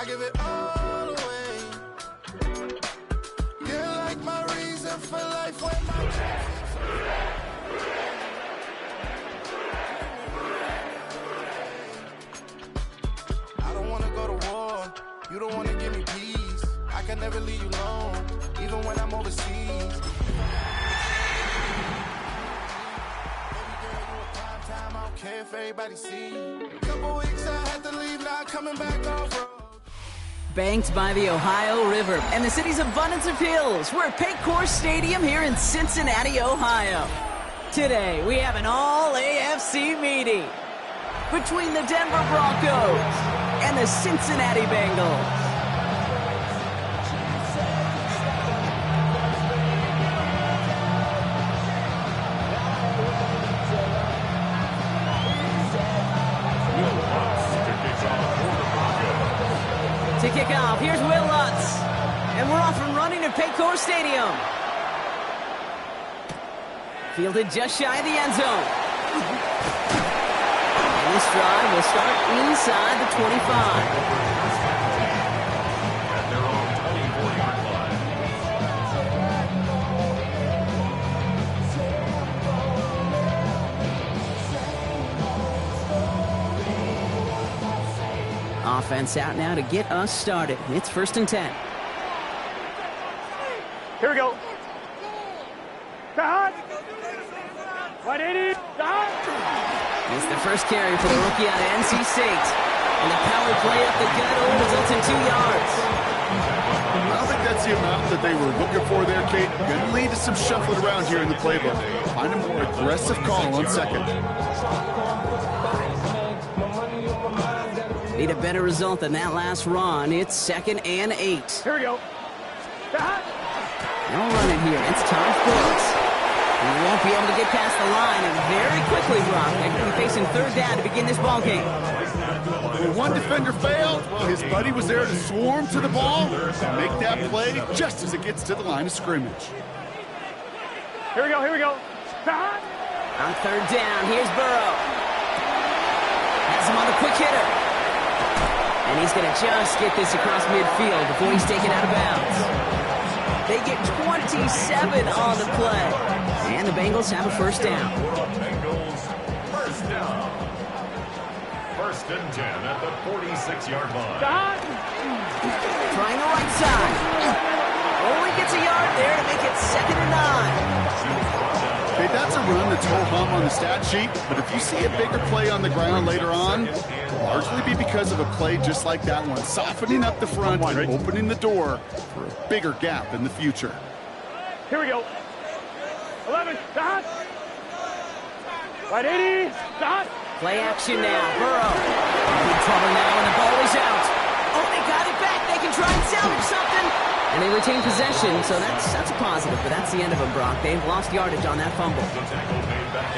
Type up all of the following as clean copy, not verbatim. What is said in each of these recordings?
I give it all away. You're like my reason for life when my I don't wanna go to war. You don't wanna give me peace. I can never leave you alone, even when I'm overseas. I don't care if everybody see. Couple weeks I had to leave, now coming back off road. Banked by the Ohio River and the city's abundance of hills, we're at Paycor Stadium here in Cincinnati, Ohio. Today, we have an all-AFC meeting between the Denver Broncos and the Cincinnati Bengals. To kick off, here's Will Lutz. And we're off and running at Paycor Stadium. Fielded just shy of the end zone. And this drive will start inside the 25. Offense out now to get us started. It's 1st and 10. Here we go. Cut. 180. Cut. It's the first carry for the rookie out of NC State. And the power play up the gut results in 2 yards. I don't think that's the amount that they were looking for there, Kate. Going to lead to some shuffling around here in the playbook. Find a more aggressive call on second. Need a better result than that last run. It's 2nd and 8. Here we go. They'll run it here. It's Todd Phillips. He won't be able to get past the line, and very quickly, Brock, they're going to be facing 3rd down to begin this ball game. When one defender failed, well, his buddy was there to swarm to the ball and make that play just as it gets to the line of scrimmage. Here we go, here we go. On 3rd down, here's Burrow. Has him on the quick hitter. And he's going to just get this across midfield before he's taken out of bounds. They get 27 on the play. And the Bengals have a 1st down. Bengals, 1st down. 1st and 10 at the 46-yard line. Trying the right side. Only gets a yard there to make it 2nd and 9. Okay, that's a run that's ho-hum on the stat sheet, but if you see a bigger play on the ground later on, it'll largely be because of a play just like that one, softening up the front and opening the door for a bigger gap in the future. Here we go. 11, stop. 180, stop. Play action now. Burrow. In trouble now, and the ball is out. Oh, they got it back. They can try and salvage something. And they retain possession, so that's a positive, but that's the end of them, Brock. They've lost yardage on that fumble.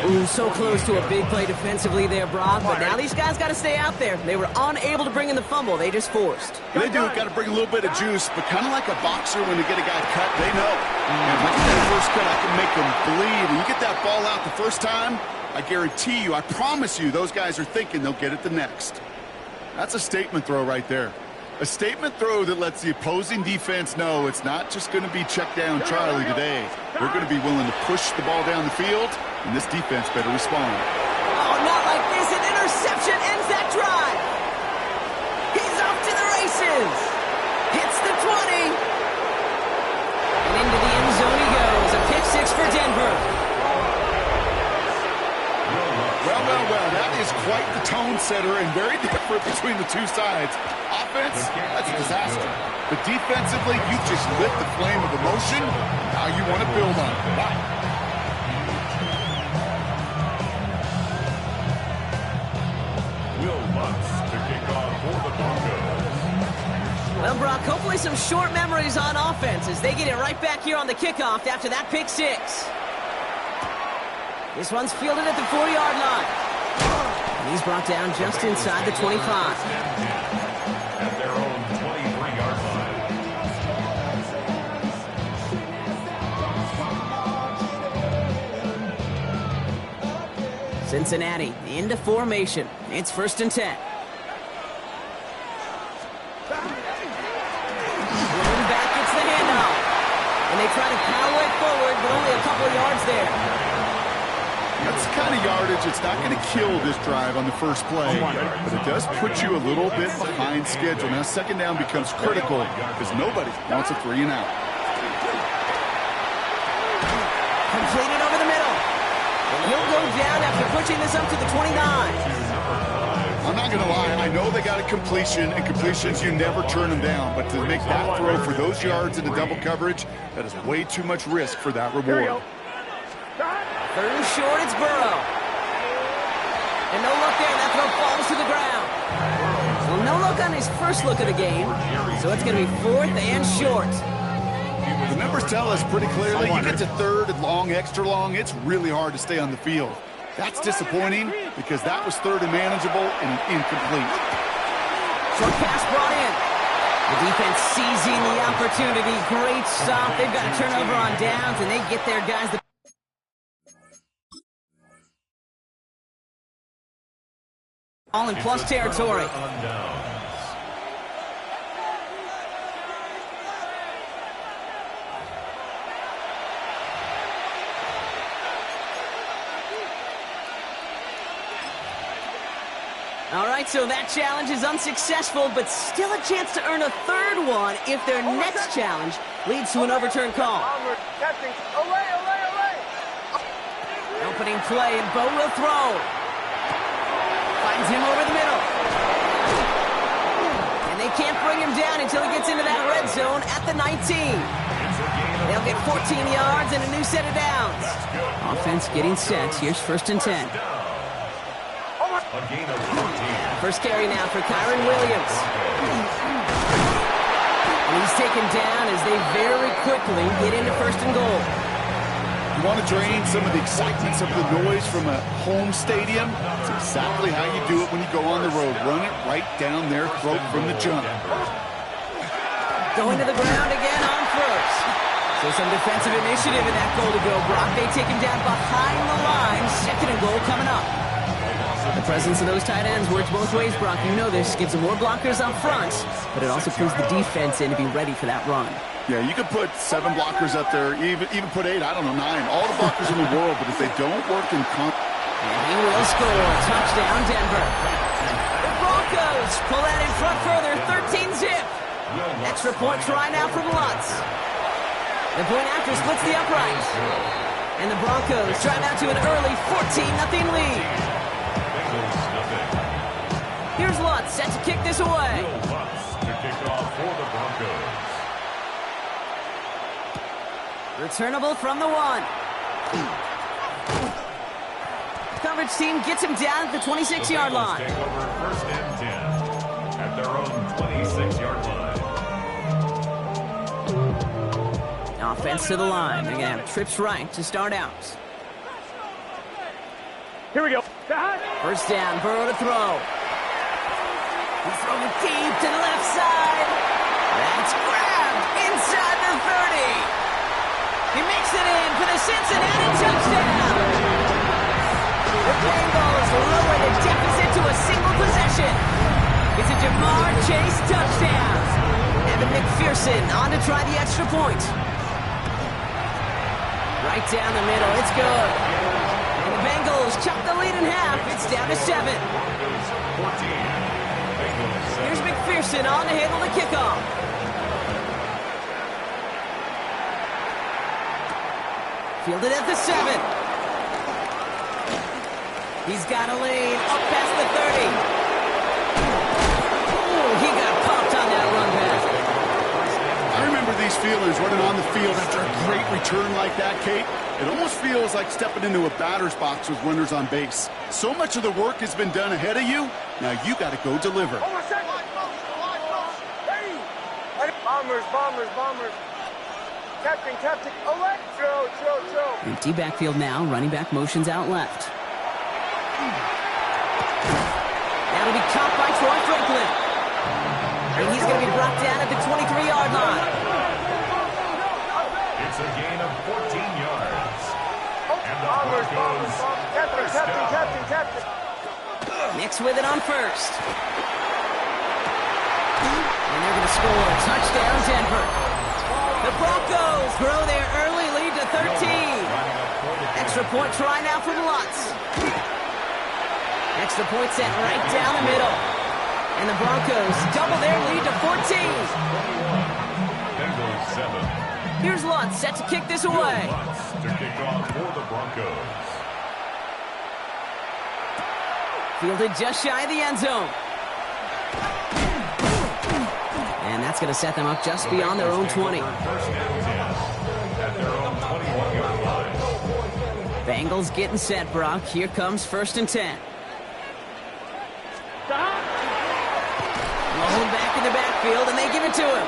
Ooh, so close to a big play defensively there, Brock, but now these guys got to stay out there. They were unable to bring in the fumble. They just forced. They do. Got to bring a little bit of juice, but kind of like a boxer when they get a guy cut, they know. And if I get that first cut, I can make them bleed. And you get that ball out the first time, I guarantee you, I promise you, those guys are thinking they'll get it the next. That's a statement throw right there. A statement throw that lets the opposing defense know it's not just going to be check down Charlie today. They're going to be willing to push the ball down the field, and this defense better respond. Oh, not like this. An interception ends that drive. He's off to the races. Hits the 20. And into the end zone he goes. A pick 6 for Denver. Well, that is quite the tone setter and very different between the two sides. Offense, that's a disaster. But defensively, you just lit the flame of emotion. Now you want to build on it. Wow. Will Lutz to kick off for the Broncos. Well, Brock, hopefully some short memories on offense as they get it right back here on the kickoff after that pick 6. This one's fielded at the 4-yard line. And he's brought down just inside the 25. At their own 23-yard line. Cincinnati into formation. It's 1st and 10. Rolling back gets the handoff. And they try to power it forward, but only a couple of yards there. That's the kind of yardage it's not going to kill this drive on the first play, but it does put you a little bit behind schedule. Now second down becomes critical because nobody wants a 3 and out. Completed over the middle. And he'll go down after pushing this up to the 29. I'm not going to lie, I know they got a completion, and completions, you never turn them down, but to make that throw for those yards in the double coverage, that is way too much risk for that reward. Third and short, it's Burrow. And no look there, that throw falls to the ground. Well, no look on his first look of the game, so it's going to be 4th and short. The numbers tell us pretty clearly, you get to 3rd and long, extra long, it's really hard to stay on the field. That's disappointing because that was 3rd and manageable and incomplete. Short pass brought in. The defense seizing the opportunity. Great stop. They've got a turnover on downs, and they get their guys the all in plus territory. All right, so that challenge is unsuccessful, but still a chance to earn a 3rd one if their next challenge leads to an overturned call. Opening play, and Bo will throw. Finds him over the middle. And they can't bring him down until he gets into that red zone at the 19. They'll get 14 yards and a new set of downs. Offense getting set. Here's 1st and 10. First carry now for Kyron Williams. And he's taken down as they very quickly get into 1st and goal. You want to drain some of the excitement, some of the noise from a home stadium? It's exactly how you do it when you go on the road. Run it right down their throat from the jump. Going to the ground again on 1st. So some defensive initiative in that goal to go. Brock, they take him down behind the line. 2nd and goal coming up. The presence of those tight ends works both ways, Brock. You know this. Gives them more blockers up front, but it also pulls the defense in to be ready for that run. Yeah, you could put 7 blockers up there, even put 8, I don't know, 9. All the blockers in the world, but if they don't work in and he will score. Touchdown, Denver. The Broncos pull that in front further, 13-zip. Extra point try now from Lutz. The point after splits the upright. And the Broncos drive out to an early 14-0 lead. Here's Lutz, set to kick this away. Lutz to kick off for the Broncos. Returnable from the 1. Coverage team gets him down at the 26-yard line. Take over 1st and 10 at their own 26-yard line. Offense to the line. They're going to have trips right to start out. Here we go. 1st down, Burrow to throw. He's throwing deep to the left side. That's grabbed inside the 30. He makes it in for the Cincinnati touchdown. The Bengals lower the deficit to a single possession. It's a Jamar Chase touchdown. Evan McPherson on to try the extra point. Right down the middle, it's good. And the Bengals chop the lead in half. It's down to 7. Here's McPherson on to handle the kickoff. Fielded at the 7. He's got a lane up past the 30. Ooh, he got popped on that run back. I remember these feelings running on the field after a great return like that, Kate. It almost feels like stepping into a batter's box with runners on base. So much of the work has been done ahead of you. Now you got to go deliver. Bombers. Captain. Away. Throw. Empty backfield now. Running back motions out left. That'll be caught by Troy Franklin. And he's going to be brought down at the 23-yard line. It's a gain of 14 yards. And the Broncos. Captain. Mix with it on 1st. And score. Touchdown, Denver. The Broncos grow their early lead to 13. Extra point try now from Lutz. Extra point set right down the middle. And the Broncos double their lead to 14. Bengals 7. Here's Lutz set to kick this away. Lutz to kick off for the Broncos. Fielded just shy of the end zone. And that's going to set them up just beyond their own 20. First and 10 at their own 21-yard line. Bengals getting set, Brock. Here comes 1st and 10. Rolling back in the backfield, and they give it to him.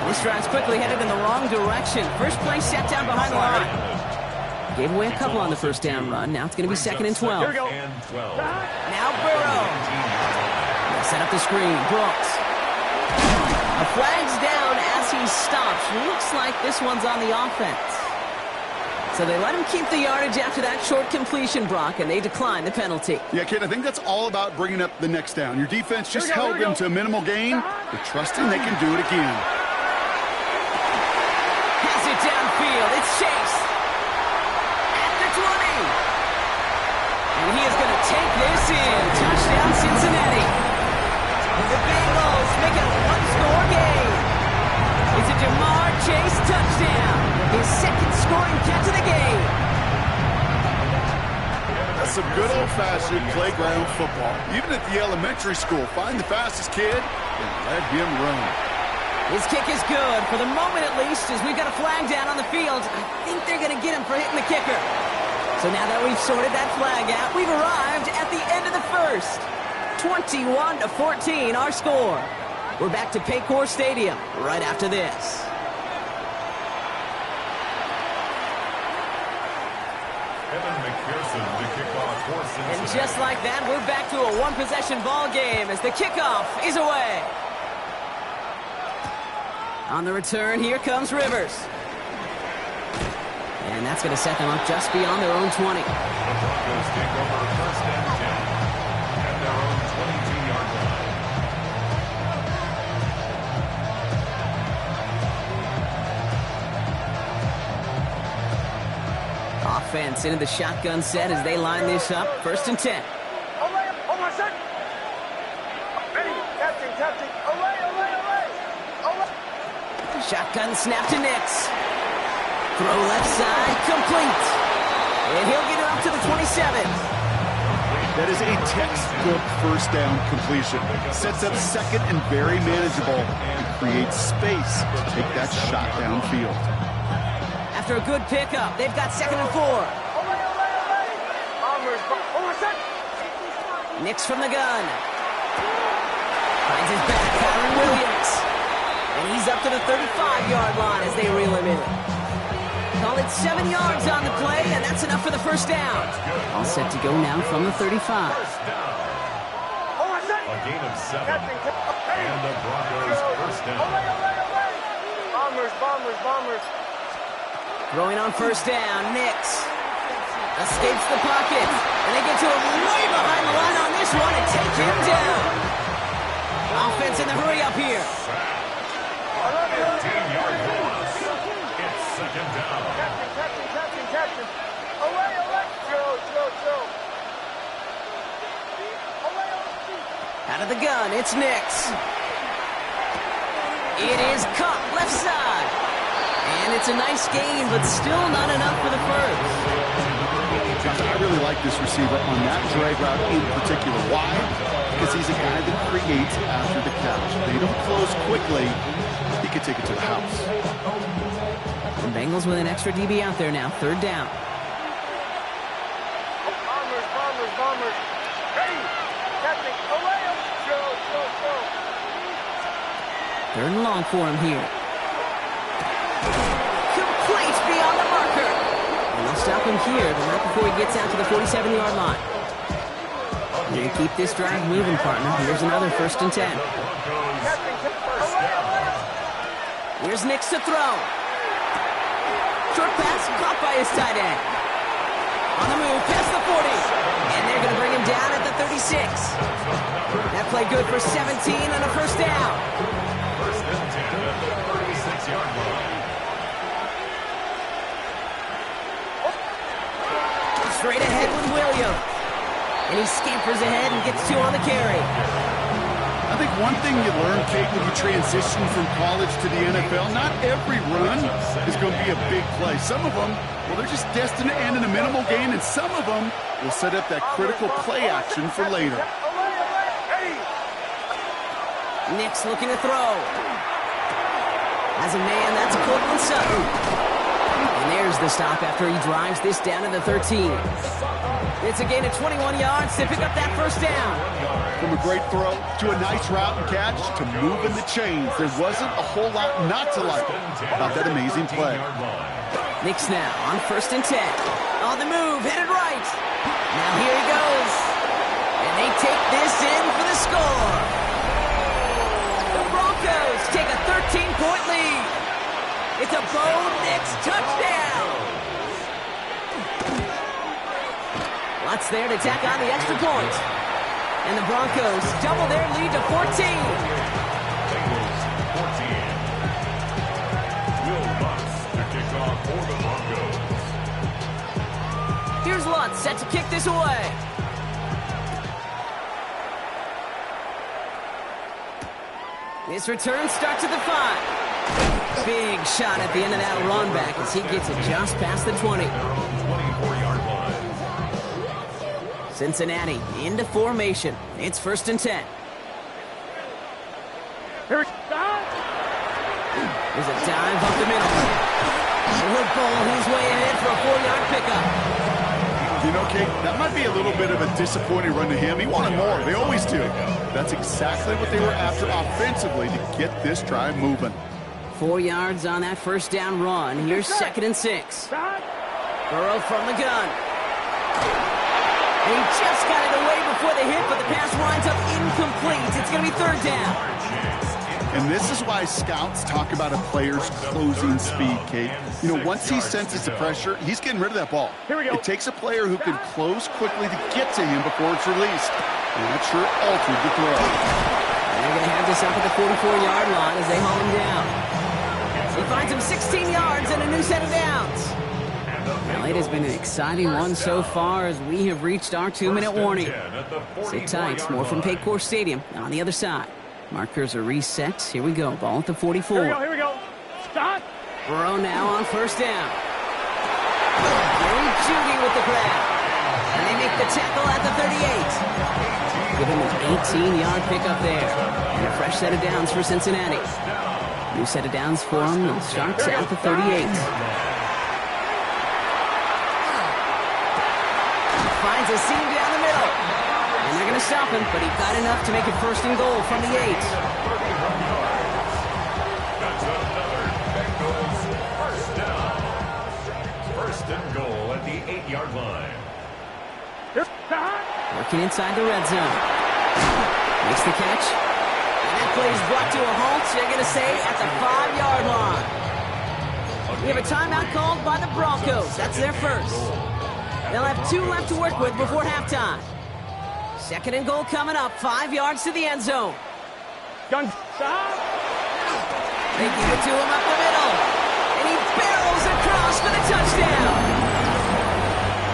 This drive's quickly headed in the wrong direction. First play set down behind the line. Gave away a couple on the first down run. Now it's going to be 2nd and 12. Here we go. Now Burrow. They'll set up the screen. Brooks. A flag's down as he stops. Looks like this one's on the offense. So they let him keep the yardage after that short completion, Brock, and they decline the penalty. Yeah, kid, I think that's all about bringing up the next down. Your defense just held them to a minimal gain. They're trusting they can do it again. Has it downfield. It's Chase. At the 20. And he is going to take this in. Touchdown, Cincinnati. The Bengals make it a one-score game. It's a Jamar Chase touchdown. His second scoring catch of the game. That's some good old-fashioned playground football. Even at the elementary school, find the fastest kid and let him run. His kick is good, for the moment at least, as we've got a flag down on the field. I think they're going to get him for hitting the kicker. So now that we've sorted that flag out, we've arrived at the end of the first. 21-14, our score. We're back to Paycor Stadium right after this. And just like that, we're back to a one-possession ball game as the kickoff is away. On the return, here comes Rivers. And that's going to set them up just beyond their own 20. The Broncos take over 1st and 10 at their own 22-yard line. Offense into the shotgun set as they line this up. 1st and 10. Hold on a second. Ready, captain. Away. Shotgun snap to Nix. Throw left side, complete. And he'll get it up to the 27. That is a textbook first down completion. Sets up second and very manageable. And creates space to take that shot downfield. After a good pickup, they've got 2nd and 4. Nix from the gun. Finds his back, Kyron Williams. And he's up to the 35-yard line as they reel him in. Call it 7 yards on the play, and that's enough for the first down. All set to go now from the 35. First down. A gain of 7. And the Broncos first down. Bombers. Throwing on first down, Nix. Escapes the pocket. And they get to him way behind the line on this one and take him down. Offense in the hurry up here. 15-yard loss. It's 2nd down. Captain. Away. Joe. Out of the gun, it's Nix. It is caught left side. And it's a nice gain, but still not enough for the first. I really like this receiver on that drag route in particular. Why? Because he's a guy that creates after the catch. They don't close quickly. He could take it to the house. The Bengals with an extra DB out there now. 3rd down. Bombers. Ready, captain. Away. Joe. 3rd and long for him here. Complete beyond the marker. And they'll stop him here, but not before he gets out to the 47-yard line. They keep this drive moving, partner. Here's another 1st and 10. Here's Nix to throw. Short pass caught by his tight end. On the move, past the 40. And they're going to bring him down at the 36. That play good for 17 on a first down. 1st and 10. And he scampers ahead and gets 2 on the carry. I think one thing you learn, Kate, when you transition from college to the NFL, not every run is going to be a big play. Some of them, well, they're just destined to end in a minimal gain, and some of them will set up that critical play action for later. Nick's looking to throw. As a man, that's Courtland Sutton. And there's the stop after he drives this down to the 13. It's a gain of 21 yards to pick up that first down. From a great throw to a nice route and catch to moving the chains, there wasn't a whole lot not to like about that amazing play. Nick's now on 1st and 10. On the move, headed right. Now here he goes. And they take this in for the score. The Broncos take a 13-point lead. It's a Bo Nix touchdown. Lutz there to tack on the extra point. And the Broncos double their lead to 14. Bengals 14. Will Lutz to kick off for the Broncos. Here's Lutz set to kick this away. This return starts at the 5. Big shot at the end of that run back as he gets it just past the 20. 24-yard line. Cincinnati into formation. It's 1st and 10. Here we go. There's a dive up the middle. Would bowl his way ahead for a 4-yard pickup. You know, Kate, that might be a little bit of a disappointing run to him. He wanted more. They always do. That's exactly what they were after offensively to get this drive moving. 4 yards on that first down run. Here's 2nd and 6. Burrow from the gun. And he just got it away before the hit, but the pass winds up incomplete. It's going to be 3rd down. And this is why scouts talk about a player's closing speed, Kate. You know, once he senses the pressure, he's getting rid of that ball. Here we go. It takes a player who can close quickly to get to him before it's released. And that sure altered the throw. And they're going to have this up at the 44-yard line as they haul him down. He finds him 16 yards and a new set of downs. Well, it has been an exciting one so far as we have reached our 2-minute warning. Sit tight, more from Paycor Stadium on the other side. Markers are reset. Here we go. Ball at the 44. Here we go. Stop. Burrow now on 1st down. Very Judy with the grab. And they make the tackle at the 38. Give him an 18-yard pickup there. And a fresh set of downs for Cincinnati. New set of downs for him. It starts at the 38. Finds a seam down the middle. And they're going to stop him, but he got enough to make it 1st and goal from the 8. That's another Bengals first down. 1st and goal at the 8-yard line. Working inside the red zone. Makes the catch. And that play is brought to a halt, they're going to say, at the 5-yard line. We have a timeout called by the Broncos. That's their first. They'll have 2 left to work with before halftime. 2nd and goal coming up, 5 yards to the end zone. Gun. Stop. They give it to him up the middle. And he barrels across for the touchdown.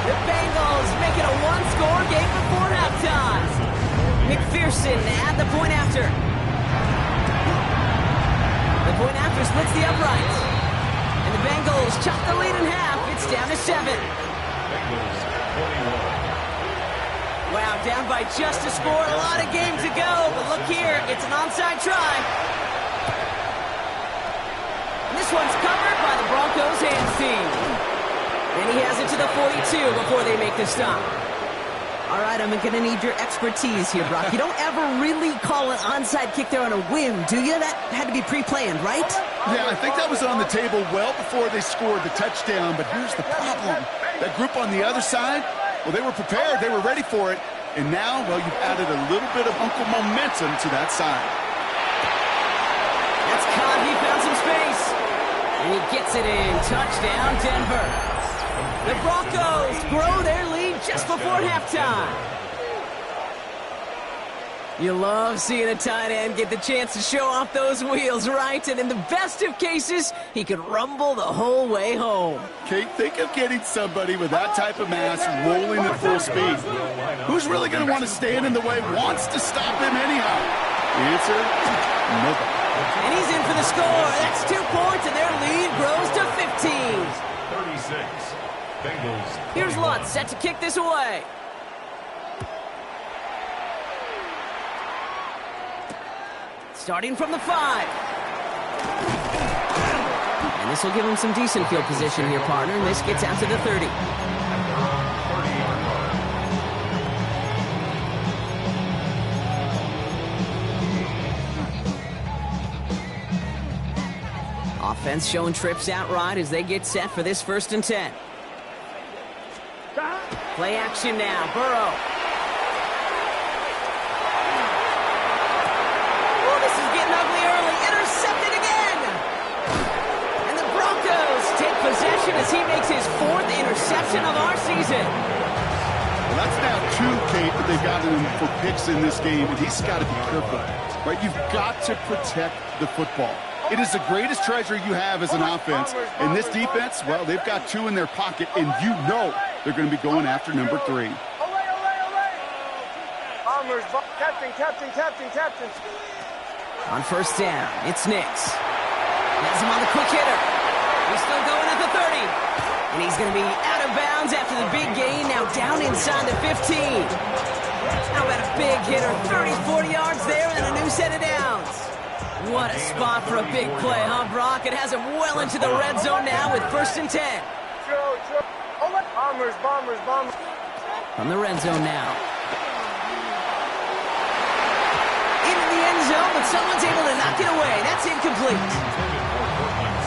The Bengals make it a 1-score game before halftime. McPherson at the point after. The point after splits the uprights. And the Bengals chop the lead in half. It's down to 7. Bengals 21. Wow, down by just a score. A lot of game to go. But look here, it's an onside try. And this one's covered by the Broncos hands team. And he has it to the 42 before they make the stop. All right, I'm going to need your expertise here, Brock. You don't ever really call an onside kick there on a whim, do you? That had to be pre-planned, right? Yeah, I think that was on the table well before they scored the touchdown, but here's the problem. That group on the other side, well, they were prepared, they were ready for it, and now, well, you've added a little bit of Uncle momentum to that side. That's caught, he found some space. And he gets it in, touchdown Denver. The Broncos grow their lead just before halftime. You love seeing a tight end get the chance to show off those wheels, right? And in the best of cases, he could rumble the whole way home. Kate, think of getting somebody with that type of mass rolling at full speed. Who's really going to want to stand in the way, wants to stop him anyhow? Answer, nobody. And he's in for the score. That's 2 points, and their lead grows to 15. 36. Bengals. Here's Lutz set to kick this away. Starting from the 5. And this will give him some decent field position here, partner. And this gets out to the 30. Offense showing trips out right as they get set for this 1st and 10. Play action now. Burrow. Oh, this is getting ugly early. Intercepted again. And the Broncos take possession as he makes his 4th interception of our season. Well, that's now 2, Kate, that they've gotten him for picks in this game, and he's got to be careful. Right? You've got to protect the football. It is the greatest treasure you have as an offense. And this defense, well, they've got 2 in their pocket, and you know they're going to be going after number 3. Bombers, captain. On 1st down, it's Nix. Has him on the quick hitter. He's still going at the 30. And he's going to be out of bounds after the big gain, now down inside the 15. How about a big hitter, 30, 40 yards there, and a new set of downs. What a spot for a big play, huh, Brock? It has him well into the red zone now with 1st and 10. Bombers. From the red zone now. Into the end zone, but someone's able to knock it away. That's incomplete.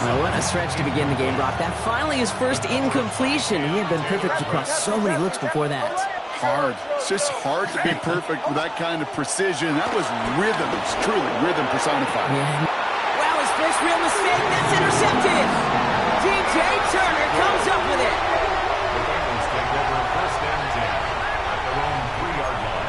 Oh, what a stretch to begin the game, Brock. That finally his first incompletion. He had been perfect across so many looks before that. Hard. It's just hard to be perfect with that kind of precision. That was rhythm. It's truly rhythm personified. Yeah. Wow, his first real mistake. That's intercepted. DJ Turner comes up with it. The Bengals take over 1st and 10 at their own 3-yard line.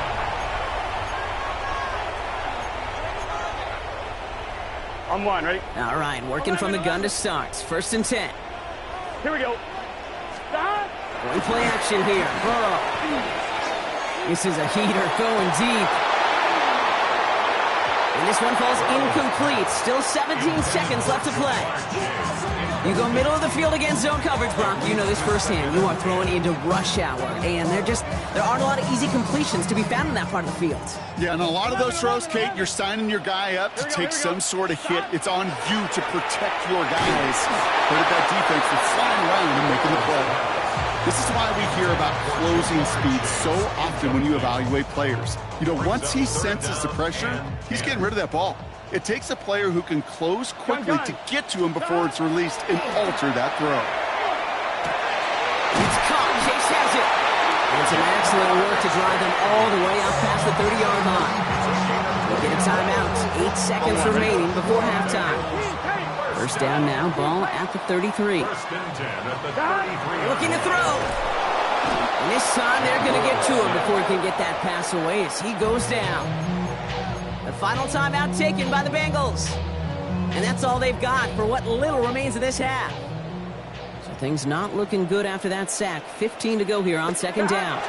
I'm one, ready? All right, working from the gun to start. 1st and 10. Here we go. Stop. One play action here. Burrow. This is a heater going deep. And this one falls incomplete. Still 17 seconds left to play. You go middle of the field against zone coverage, Brock. You know this firsthand. You are throwing into rush hour. And there aren't a lot of easy completions to be found in that part of the field. Yeah, and a lot of those throws, Kate, you're signing your guy up to take some sort of hit. It's on you to protect your guys. But at that defense, it's flying around and making the play. This is why we hear about closing speed so often when you evaluate players. You know, once he senses the pressure, he's getting rid of that ball. It takes a player who can close quickly to get to him before it's released and alter that throw. It's caught. Chase has it. And it's an excellent work to drive them all the way out past the 30-yard line. We'll get a timeout. 8 seconds remaining before halftime. 1st down now, ball at the 33. 1st and 10 at the 33. Looking to throw. And this time they're going to get to him before he can get that pass away as he goes down. The final timeout taken by the Bengals. And that's all they've got for what little remains of this half. So things not looking good after that sack. 15 to go here on 2nd down.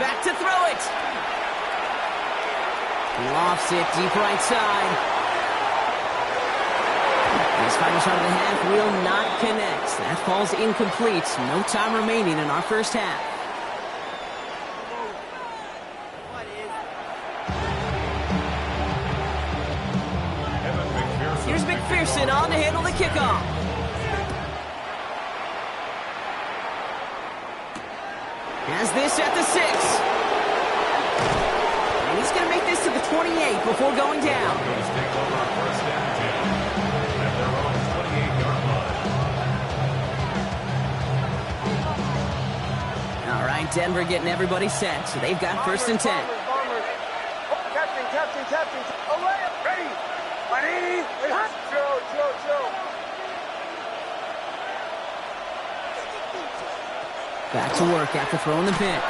Back to throw it. Lofts it deep right side. This final shot of the half will not connect. That falls incomplete. No time remaining in our 1st half. Here's McPherson on to handle the kickoff. Has this at the 6. And he's going to make this to the 28 before going down. Take over 1st and 10 at their own 28-yard line. All right, Denver getting everybody set, so they've got 1st and 10. Bombers. Captain. Away. Ready. My knees. Chill. Back to work after throwing the pick.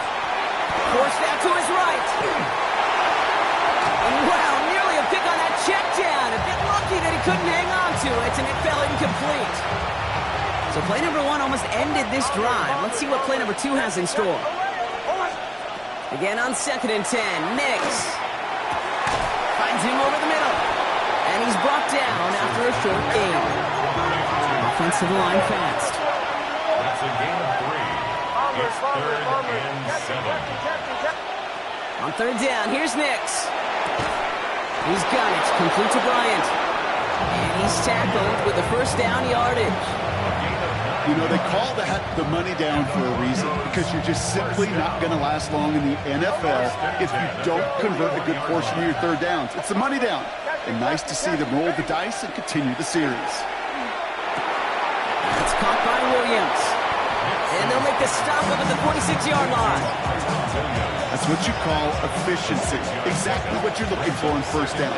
Forced out to his right. Wow, nearly a pick on that check down. A bit lucky that he couldn't hang on to it, and it fell incomplete. So play number 1 almost ended this drive. Let's see what play number 2 has in store. Again on 2nd and 10, Nix finds him over the middle. And he's brought down after a short gain. Offensive line fast. That's a gain of 3. It's 3rd and 7. On 3rd down, here's Nix. He's got it, complete to Bryant. And he's tackled with the first down yardage. You know, they call that the money down for a reason, because you're just simply not going to last long in the NFL if you don't convert a good portion of your 3rd downs. It's the money down. And nice to see them roll the dice and continue the series. It's caught by Williams. And they'll make the stop up at the 46-yard line. That's what you call efficiency. Exactly what you're looking for in 1st down.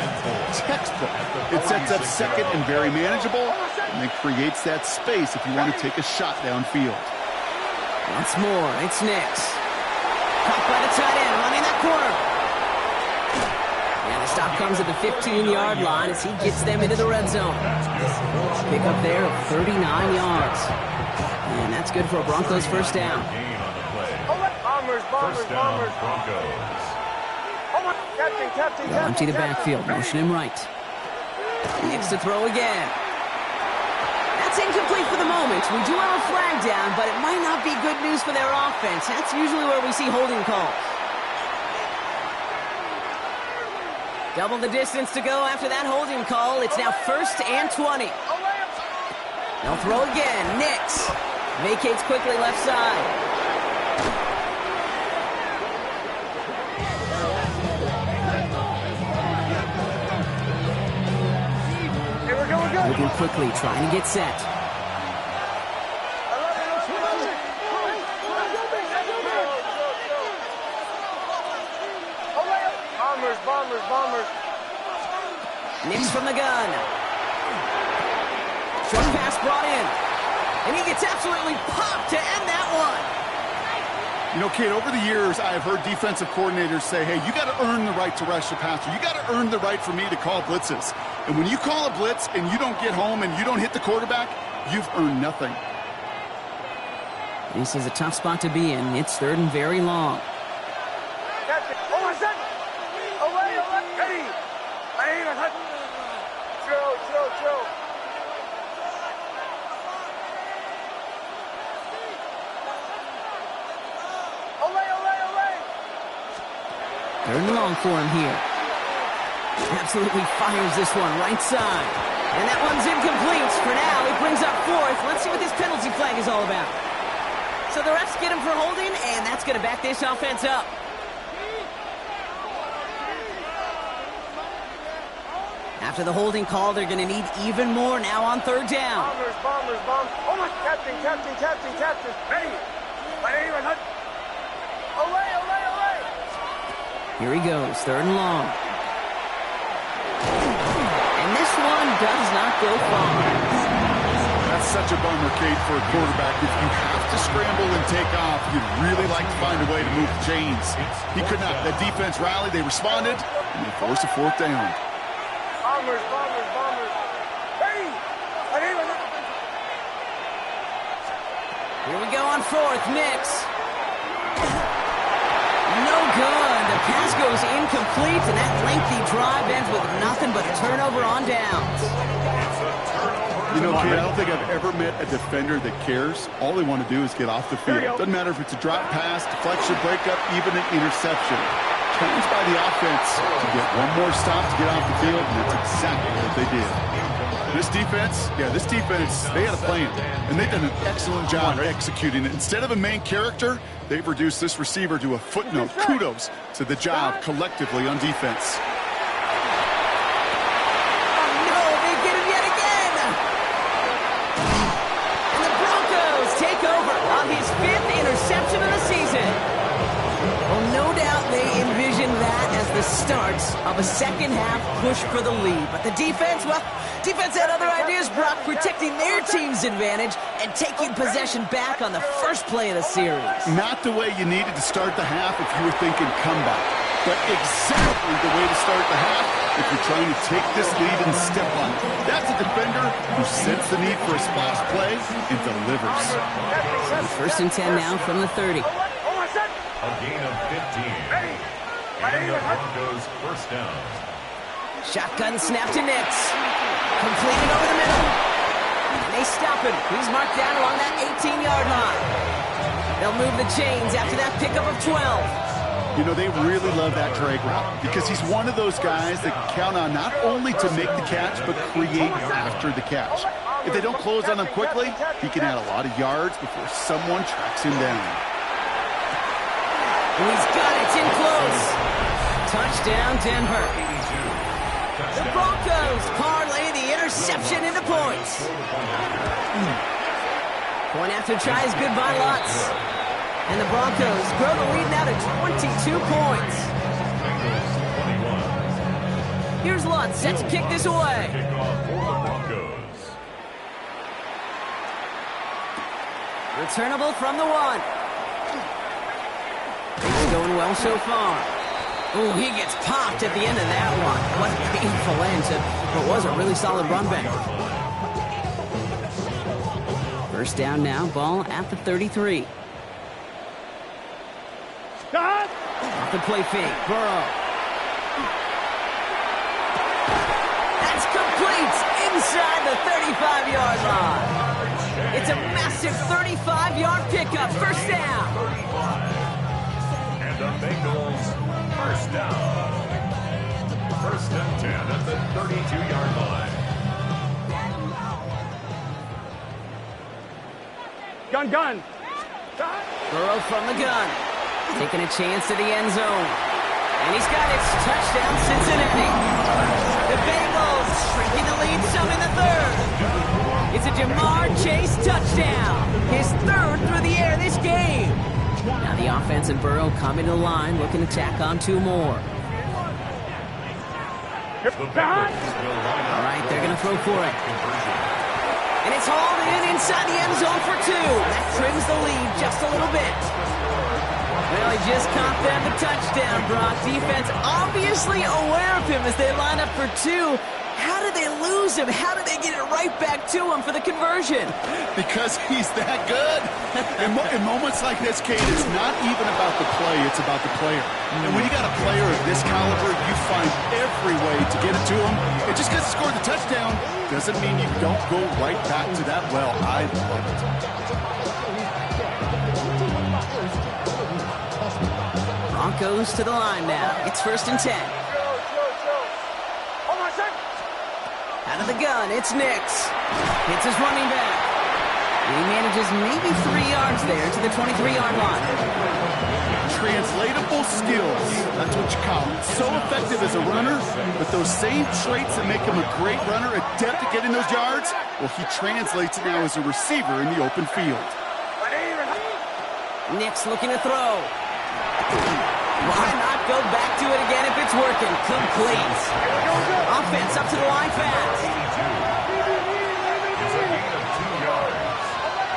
Textbook. It sets up 2nd and very manageable, and it creates that space if you want to take a shot downfield. Once more, it's Nix. Caught by the tight end, running that corner. And the stop comes at the 15-yard line as he gets them into the red zone. Pick up there of 39 yards. And that's good for a Broncos 1st down. First down, Broncos. They'll empty the backfield, motion him right. Nix to throw again. That's incomplete for the moment. We do have a flag down, but it might not be good news for their offense. That's usually where we see holding calls. Double the distance to go after that holding call. It's now 1st and 20. They'll throw again. Nix vacates quickly left side. Moving quickly, trying to get set. Bombers. Nix from the gun. Short pass brought in. And he gets absolutely popped to end that one. You know, kid, over the years, I have heard defensive coordinators say, hey, you got to earn the right to rush the passer. You got to earn the right for me to call blitzes. And when you call a blitz and you don't get home and you don't hit the quarterback, you've earned nothing. This is a tough spot to be in. It's 3rd and very long. Chill. 3rd and long for him here. Absolutely fires this one right side. And that one's incomplete. For now, he brings up 4th. Let's see what this penalty flag is all about. So the refs get him for holding, and that's going to back this offense up. After the holding call, they're going to need even more now on 3rd down. Bombers. Oh my, Captain. Ready. Away. Here he goes, 3rd and long. And this one does not go far. That's such a bummer, Kate, for a quarterback. If you have to scramble and take off, you'd really like to find a way to move the chains. He could not. The defense rallied, they responded, and they forced a 4th down. Bombers. Ready. Here we go on 4th, Nix. No good. The pass goes incomplete, and that lengthy drive ends with nothing but a turnover on downs. You know, kid, I don't think I've ever met a defender that cares. All they want to do is get off the field. Doesn't matter if it's a drop pass, deflection, breakup, even an interception. Challenged by the offense to get one more stop to get off the field, and that's exactly what they did. This defense, they had a plan, and they've done an excellent job executing it. Instead of a main character, they've reduced this receiver to a footnote. Kudos to the job collectively on defense. Oh, no, they get him yet again. And the Broncos take over on his 5th interception of the season. Well, no doubt they envisioned that as the start of a second-half push for the lead. But the defense, defense had other ideas, Brock, protecting their team's advantage and taking possession back on the first play of the series. Not the way you needed to start the half if you were thinking comeback. but exactly the way to start the half if you're trying to take this lead and step on it. That's a defender who sets the need for a splash play and delivers. First and 10 now from the 30. A gain of 15. And the Broncos first down. Shotgun snap to Nix. Completed over the middle. And they stop him. He's marked down along that 18-yard line. They'll move the chains after that pickup of 12. You know, they really love that drag route because he's one of those guys that can count on not only to make the catch, but create after the catch. If they don't close on him quickly, he can add a lot of yards before someone tracks him down. And he's got it. It's in close. Touchdown, Denver. The Broncos parlay the interception into points. Point after try is good by lots. And the Broncos grow the lead now to 22 points. Here's Lutz set to kick this away. Kickoff for the Broncos. Returnable from the 1. Things going well so far. Ooh, he gets popped at the end of that one. What a painful end to what was a really solid run back. First down now, ball at the 33. Off the play fake, Burrow. That's complete inside the 35-yard line. It's a massive 35-yard pickup, first down. And the Bengals first down. First and 10 at the 32-yard line. Gun. Burrow from the gun. Taking a chance to the end zone. And he's got it. Touchdown, Cincinnati. The Bengals shrinking the lead some in the third. It's a Jamar Chase touchdown. His third through the air this game. Now the offense and Burrow coming to the line, looking to tack on 2 more. All right, they're going to throw for it. And it's hauled in inside the end zone for 2. That trims the lead just a little bit. Well, he just caught them the touchdown, Brock. Defense obviously aware of him as they line up for 2. How did they lose him? How did they get it right back to him for the conversion? Because he's that good. In moments like this, Kate, it's not even about the play, it's about the player. And when you got a player of this caliber, you find every way to get it to him. And just because he scored the touchdown doesn't mean you don't go right back to that well. I love it. Broncos to the line now. It's first and 10. Out of the gun, it's Nix. Hits his running back. And he manages maybe 3 yards there to the 23-yard line. Translatable skills. That's what you call it. So effective as a runner, but those same traits that make him a great runner, adept at getting those yards, well, he translates it now as a receiver in the open field. Nix looking to throw. Why not go back to it again if it's working? Complete. Offense up to the line fast. It's a gain of 2 yards.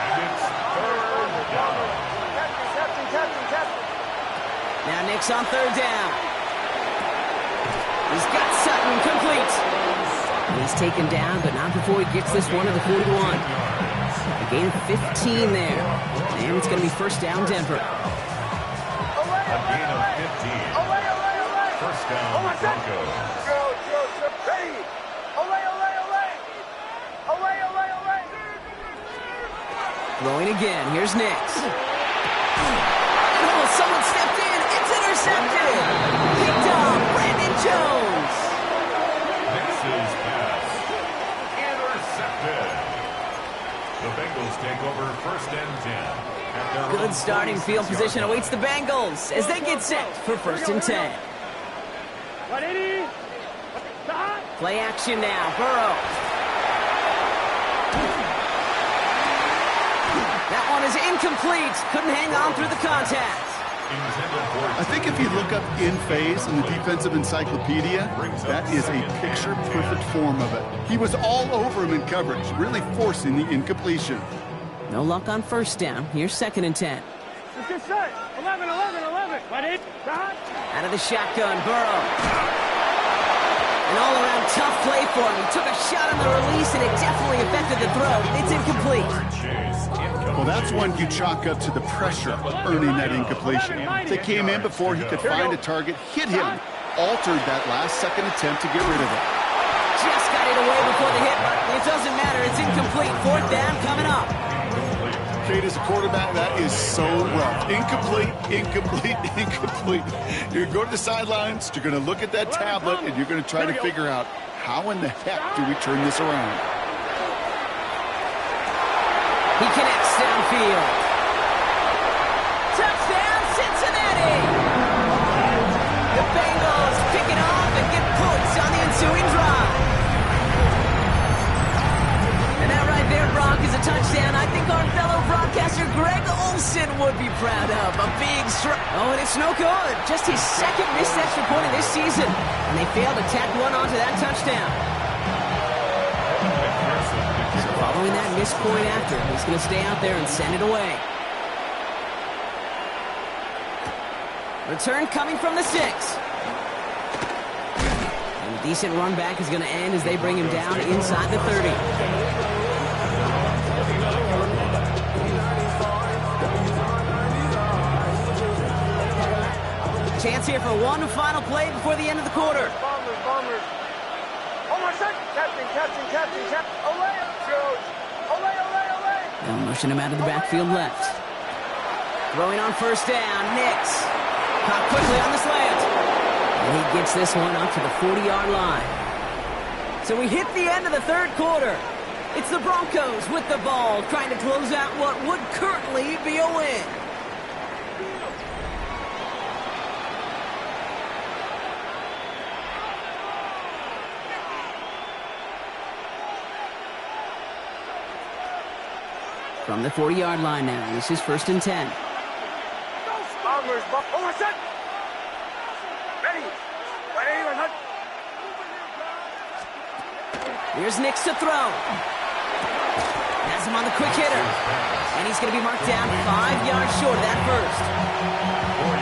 And it's third down. Now Nix on third down. He's got Sutton complete. He's taken down, but not before he gets this one to the 41. A gain of 15 there. And it's going to be first down, Denver. A gain of 15. First down, Broncos. Throwing again. Here's Nix. Oh, someone stepped in. It's intercepted. Picked off Brandon Jones. Nix's pass. Intercepted. The Bengals take over first and 10. Good starting field position awaits the Bengals as they get set for first and 10. Play action now. Burrow. That one is incomplete. Couldn't hang on through the contact. I think if you look up in phase in the defensive encyclopedia, that is a picture-perfect form of it. He was all over him in coverage, really forcing the incompletion. No luck on first down. Here's second and 10. 11, 11, 11. Ready? Start. Out of the shotgun, Burrow. An all-around tough play for him. He took a shot on the release, and it definitely affected the throw. It's incomplete. Well, that's one you chalk up to the pressure of earning that incompletion. They came in before he could find a target, hit him, altered that last-second attempt to get rid of it. Just got it away before the hit, but it doesn't matter. It's incomplete. Fourth down coming up. Kate, as a quarterback, that is so rough. Incomplete, incomplete, incomplete. You're going to go to the sidelines, you're going to look at that tablet, and you're going to try to figure out how in the heck do we turn this around. He connects downfield. Touchdown, Cincinnati! The Bengals pick it off and get points on the ensuing drive. And that right there, Brock, is a touchdown I think our fellow broadcaster Greg Olsen would be proud of. A big strike. Oh, and it's no good. Just his second missed extra point of this season. And they failed to tack one onto that touchdown. So following that missed point after, he's going to stay out there and send it away. Return coming from the 6. And a decent run back is going to end as they bring him down inside the 30. Chance here for one final play before the end of the quarter. Bombers. Oh, my son. Captain. Olay, George. Olay. They'll motion him out of the backfield left. Throwing on first down, Nix. Caught quickly on the slant. And he gets this one up to the 40-yard line. So we hit the end of the third quarter. It's the Broncos with the ball, trying to close out what would currently be a win. From the 40-yard line now, this is 1st and 10. Bombers. Oh, my son. Ready, my son. Here's Nix to throw. Has him on the quick hitter. And he's going to be marked down 5 yards short of that first.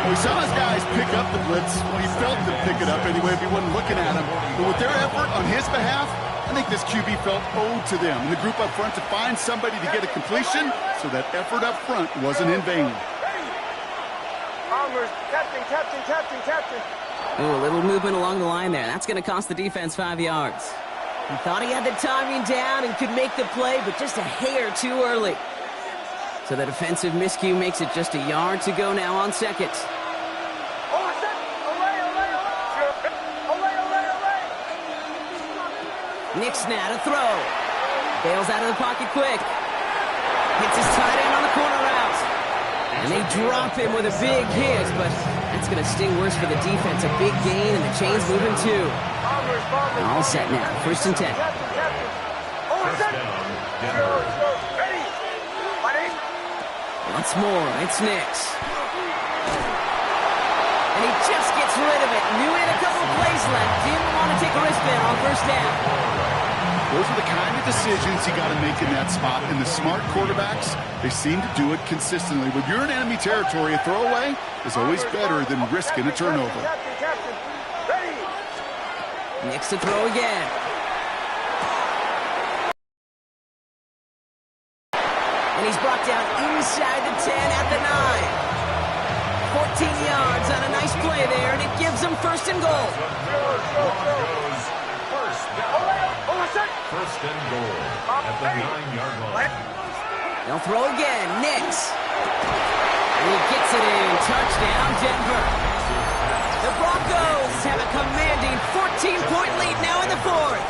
We saw his guys pick up the blitz. Well, he felt them pick it up anyway if he wasn't looking at him. But with their effort on his behalf, I think this QB felt owed to them. And the group up front to find somebody to get a completion, so that effort up front wasn't in vain. Bombers. Captain. Ooh, a little movement along the line there. That's going to cost the defense 5 yards. He thought he had the timing down and could make the play, but just a hair too early. So the defensive miscue makes it just a yard to go now on second. Nix now to throw. Bails out of the pocket quick. Hits his tight end on the corner route. And they drop him with a big hit, but that's going to sting worse for the defense. A big gain, and the chain's moving too. All set now. 1st and 10. Once more, it's Nix. And he just gets rid of it. Knew he had a couple plays left. Didn't want to take a risk there on first down. Those are the kind of decisions you got to make in that spot. And the smart quarterbacks, they seem to do it consistently. When you're in enemy territory, a throwaway is always better than risking a turnover. Nix to throw again. And he's brought down inside the 10 at the 9. 14 yards on a nice play there, and it gives them 1st and goal. First and goal at the 9-yard line. They'll throw again. Nix. And he gets it in. Touchdown, Denver. The Broncos have a commanding 14-point lead now in the 4th.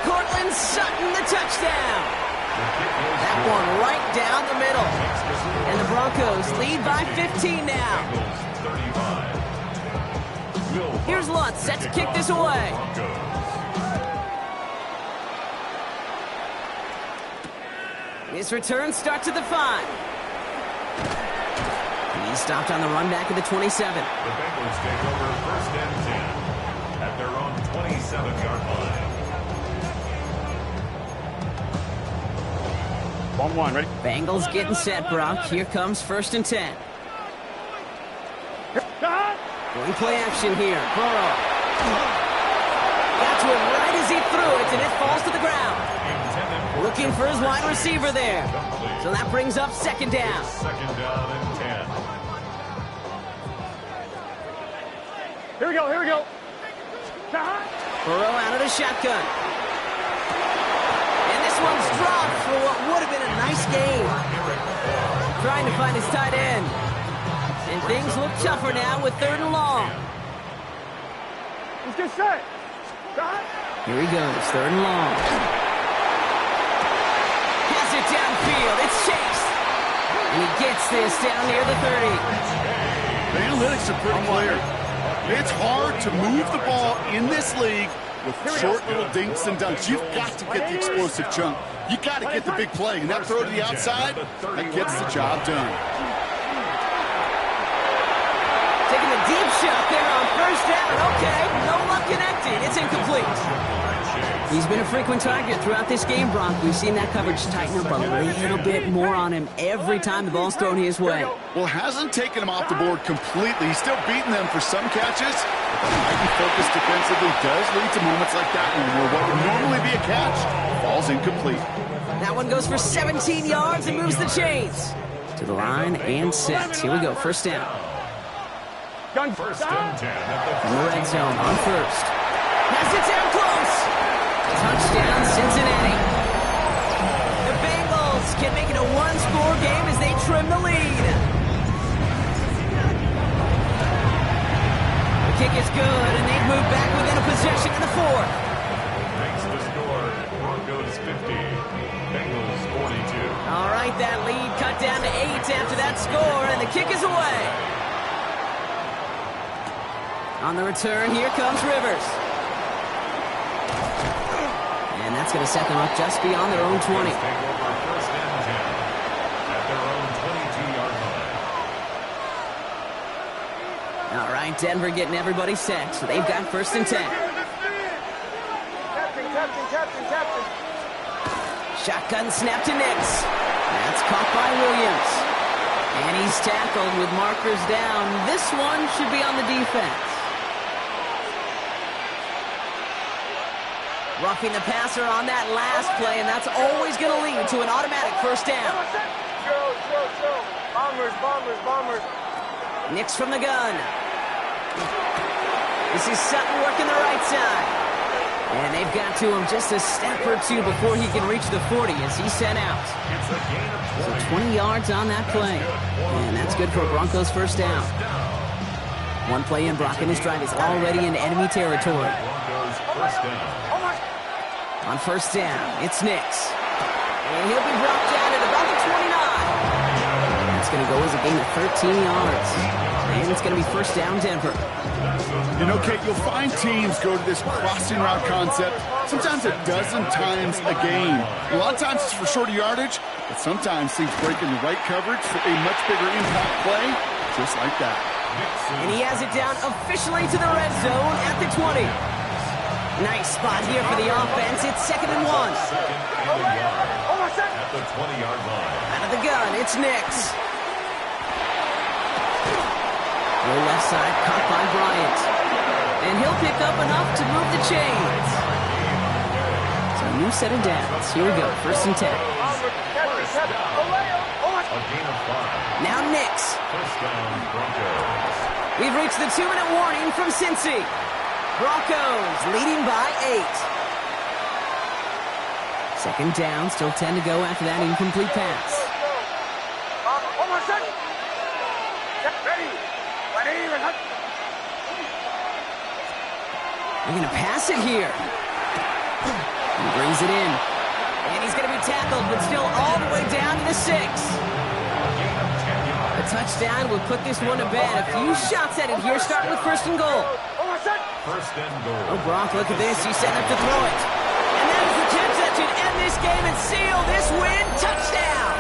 Cortland Sutton, the touchdown. That one right down the middle. And the Broncos lead by 15 now. Here's Lutz set to kick this away. His return starts at the 5. He's stopped on the run back at the 27. The Bengals take over 1st and 10 at their own 27-yard line. 1-1, ready? Bengals getting set, Brock. Here comes 1st and 10. In play action here. Burrow. Got to him right as he threw it, and it falls to the ground. Looking for his wide receiver there. So that brings up second down. Second down and 10. Here we go, here we go. Burrow out of the shotgun. And this one's dropped for what would have been a nice game. Trying to find his tight end. And things look tougher now with 3rd and long. Let's get set. Here he goes, 3rd and long. Has it downfield, it's Chase. And he gets this down near the 30. The analytics are pretty clear. It's hard to move the ball in this league with short little dinks and dunks. You've got to get the explosive chunk. You got to get the big play. And that throw to the outside, that gets the job done. Taking a deep shot there on 1st down. Okay, no luck connecting. It's incomplete. He's been a frequent target throughout this game, Brock. We've seen that coverage tighten up a little bit more on him every time the ball's thrown his way. Well, hasn't taken him off the board completely. He's still beating them for some catches. But the heightened focus defensively does lead to moments like that one where what would normally be a catch falls incomplete. That one goes for 17 yards and moves the chains. To the line and set. Here we go, 1st down. First and 10 at the In the red zone on 1st. Has it down close. Touchdown, Cincinnati. The Bengals can make it a 1-score game as they trim the lead. The kick is good, and they've moved back within a possession in the 4th. Makes the score. Broncos 50. Bengals 42. All right, that lead cut down to 8 after that score, and the kick is away. On the return, here comes Rivers. And that's going to set them up just beyond their own 20. Take over 1st and 10 at their own 22-yard line. All right, Denver getting everybody set, so they've got 1st and 10. Captain. Shotgun snap to Nix. That's caught by Williams. And he's tackled with markers down. This one should be on the defense. Roughing the passer on that last play, and that's always going to lead to an automatic 1st down. Show. Bombers. Nix from the gun. This is Sutton working the right side. And they've got to him just a step or two before he can reach the 40 as he's sent out. It's a gain of 20. So 20 yards on that play. And that's good for Broncos 1st down. One play in, Brock, and his drive is already in enemy territory. Broncos 1st down. On 1st down, it's Nix. And he'll be brought down at about the 29. That's going to go as a gain of 13 yards. And it's going to be 1st down, Denver. You know, Kate, you'll find teams go to this crossing route concept sometimes a dozen times a game. A lot of times it's for shorter yardage, but sometimes teams break in the right coverage for a much bigger impact play, just like that. And he has it down officially to the red zone at the 20. Nice spot here for the offense. It's 2nd and 1. Second and a yard at the 20-yard line. Out of the gun, it's Nix. Low left side, caught by Bryant. And he'll pick up enough to move the chains. So a new set of downs. Here we go, 1st and 10. A gain of 5. Now Nix. 1st down, Broncos. We've reached the 2-minute warning from Cincy. Broncos leading by 8. 2nd down, still 10 to go after that incomplete pass. They're going to pass it here. He brings it in. And he's going to be tackled, but still all the way down to the 6. A touchdown will put this one to bed. A few shots at it here, starting with 1st and goal. 1st and goal. Oh, Brock, look at this. He's setting up to throw it. And that is the catch that should end this game and seal this win. Touchdown!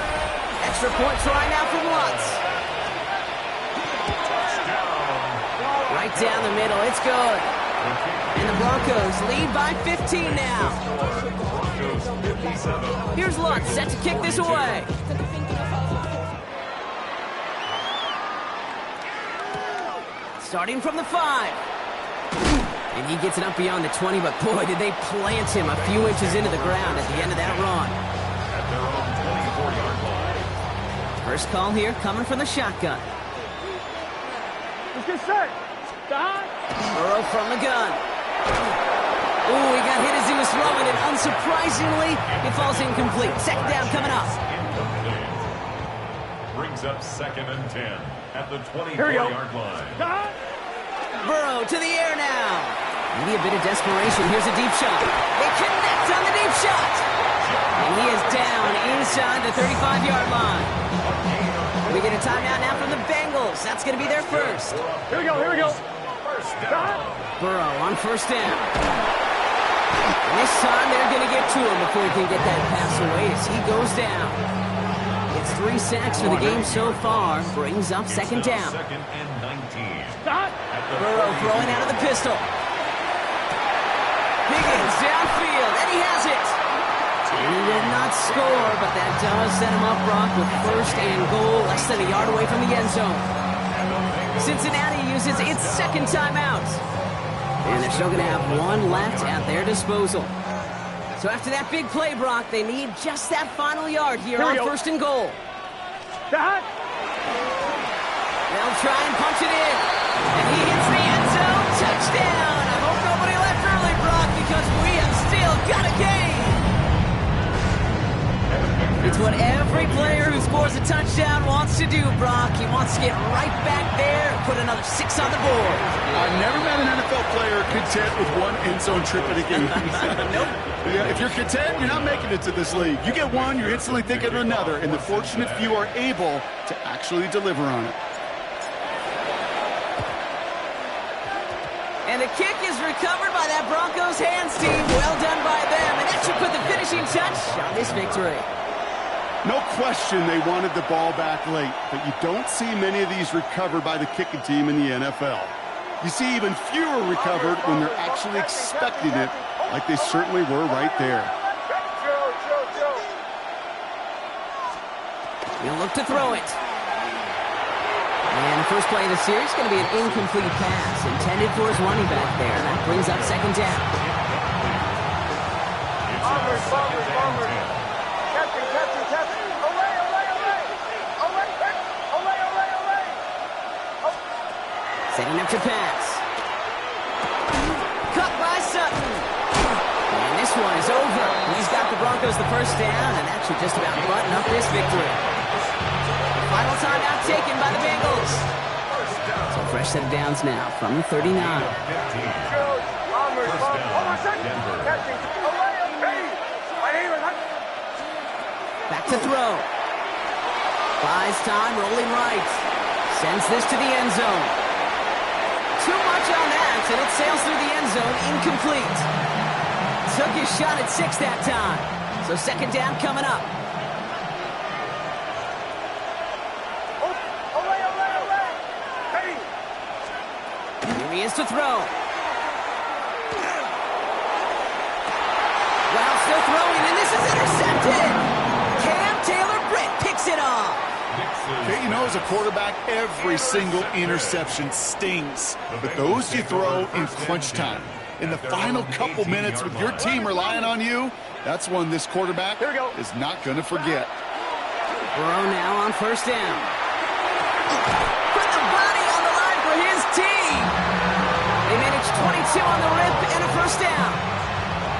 Extra point try now from Lutz. Right down the middle. It's good. And the Broncos lead by 15 now. Broncos 57. Here's Lutz set to kick this away. Starting from the 5. And he gets it up beyond the 20, but boy, did they plant him a few inches into the ground at the end of that run. At their own 24-yard line. First call here coming from the shotgun. Let's get set. Stop. Burrow from the gun. Ooh, he got hit as he was throwing it. Unsurprisingly, it falls incomplete. Second down coming up. Incomplete. Brings up 2nd and 10 at the Here we go. 24-yard line. Stop. Burrow to the air now. Maybe a bit of desperation. Here's a deep shot. They connect on the deep shot. And he is down inside the 35-yard line. We get a timeout now from the Bengals. That's going to be their first. Here we go. Here we go. First down. Burrow on first down. This time they're going to get to him before he can get that pass away as he goes down. It's 3 sacks for the game so far. Brings up second down. 2nd and 19. Stop. Burrow throwing out of the pistol. Higgins downfield, and he has it. And he will not score, but that does set him up, Brock, with first and goal, less than a yard away from the end zone. Cincinnati uses its second timeout. And they're still going to have one left at their disposal. So after that big play, Brock, they need just that final yard here on first and goal. Stop. They'll try and punch it in. And he hits the end zone. Touchdown. I hope nobody left early, Brock, because we have still got a game. It's what every player who scores a touchdown wants to do, Brock. He wants to get right back there and put another 6 on the board. I've never met an NFL player content with one end zone trip in a game. Nope. Yeah, if you're content, you're not making it to this league. You get one, you're instantly thinking of another, and the fortunate few are able to actually deliver on it. And the kick is recovered by that Broncos hands team. Well done by them. And that should put the finishing touch on this victory. No question they wanted the ball back late, but you don't see many of these recovered by the kicking team in the NFL. You see even fewer recovered when they're actually expecting it, like they certainly were right there. He'll look to throw it. And the first play of the series is going to be an incomplete pass intended for his running back there. That brings up second down. Setting up to pass. Cut by Sutton. And this one is over. He's got the Broncos the first down, and that should just about button up this victory. Final timeout taken by the Bengals. So fresh set of downs now from the 39. Back to throw. Buys time, rolling right. Sends this to the end zone. Too much on that, and it sails through the end zone, incomplete. Took his shot at 6 that time. So second down coming up. Here he is to throw. Well, still throwing, and this is intercepted. Cam Taylor-Britt picks it off. Okay, you know, as a quarterback, every single interception stings. But those you throw in crunch time. In the final couple minutes with your team relying on you, that's one this quarterback is not going to forget. Burrow now on first down. Put the body on the line for his team. They managed 22 on the rip and a first down.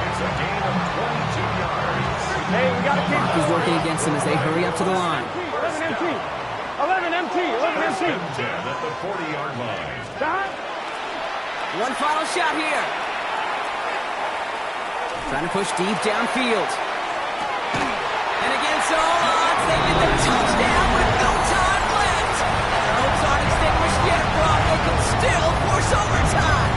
It's a gain of 22 yards. Hey, we got to keep Broncos working against them as they hurry up to the line. 11 MT. 11 MT. 11 First MT. and 10 at the 40-yard line. Stop. One final shot here. Trying to push deep downfield. And against all odds, they get the touchdown with no time left. Their hopes aren't extinguished yet, Brock. They can still force overtime.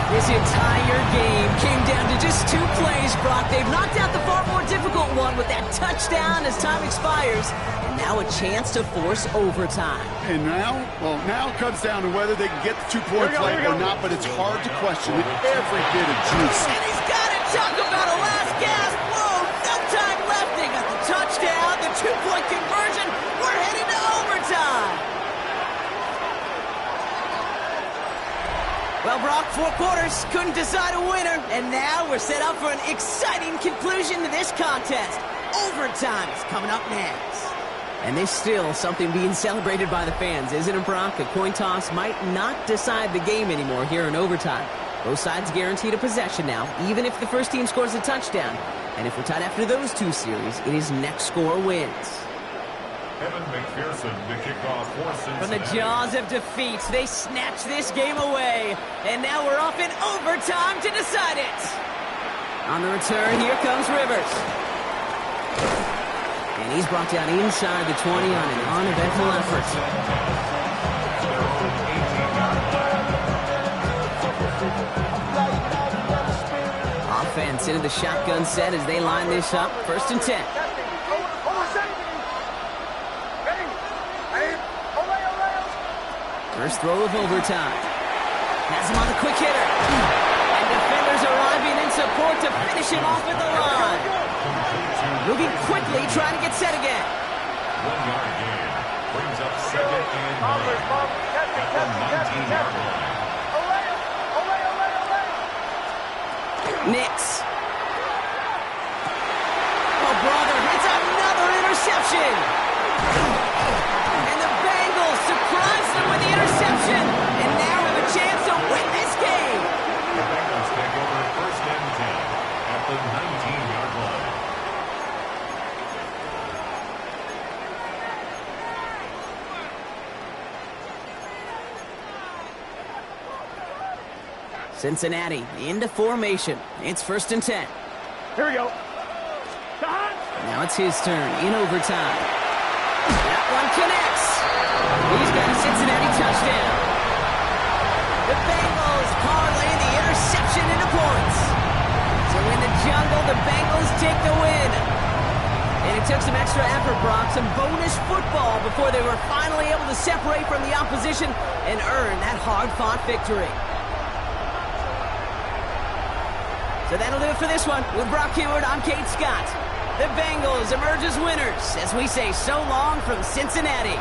This entire game came down to just 2 plays, Brock. They've knocked out the far more difficult one with that touchdown as time expires. And now a chance to force overtime. And now it comes down to whether they can get the 2-point play or not, but it's hard to question with every bit of juice. And he's got it. Talk about a last gasp. Whoa, no time left. They got the touchdown, the 2-point conversion. We're heading to overtime. Brock. 4 quarters, couldn't decide a winner. And now we're set up for an exciting conclusion to this contest. Overtime is coming up next. And there's still something being celebrated by the fans, isn't it, Brock? A coin toss might not decide the game anymore here in overtime. Both sides guaranteed a possession now, even if the first team scores a touchdown. And if we're tied after those 2 series, it is next score wins. Evan McPherson to kick off for Cincinnati. From the jaws of defeat, they snatch this game away. And now we're off in overtime to decide it. On the return, here comes Rivers. And he's brought down inside the 20 on an uneventful effort. Offense into the shotgun set as they line this up. 1st and 10. First throw of overtime. Has him on the quick hitter. And defenders arriving in support to finish him off at the line. Moving quickly, trying to get set again. 1-yard gain. Brings up 2nd and 9 at the 19-yard line. Nix. Oh, brother, it's another interception. And the Bengals surprise them with the interception. And now have a chance to win this game. The Bengals take over 1st and 10 at the 19-yard line. Cincinnati into formation. It's 1st and 10. Here we go. Now it's his turn in overtime. That one connects. He's got a Cincinnati touchdown. The Bengals parlay the interception into points. So in the jungle, the Bengals take the win. And it took some extra effort, Brock, some bonus football before they were finally able to separate from the opposition and earn that hard-fought victory. So that'll do it for this one. With Brock Heward, I'm Kate Scott. The Bengals emerge as winners as we say so long from Cincinnati.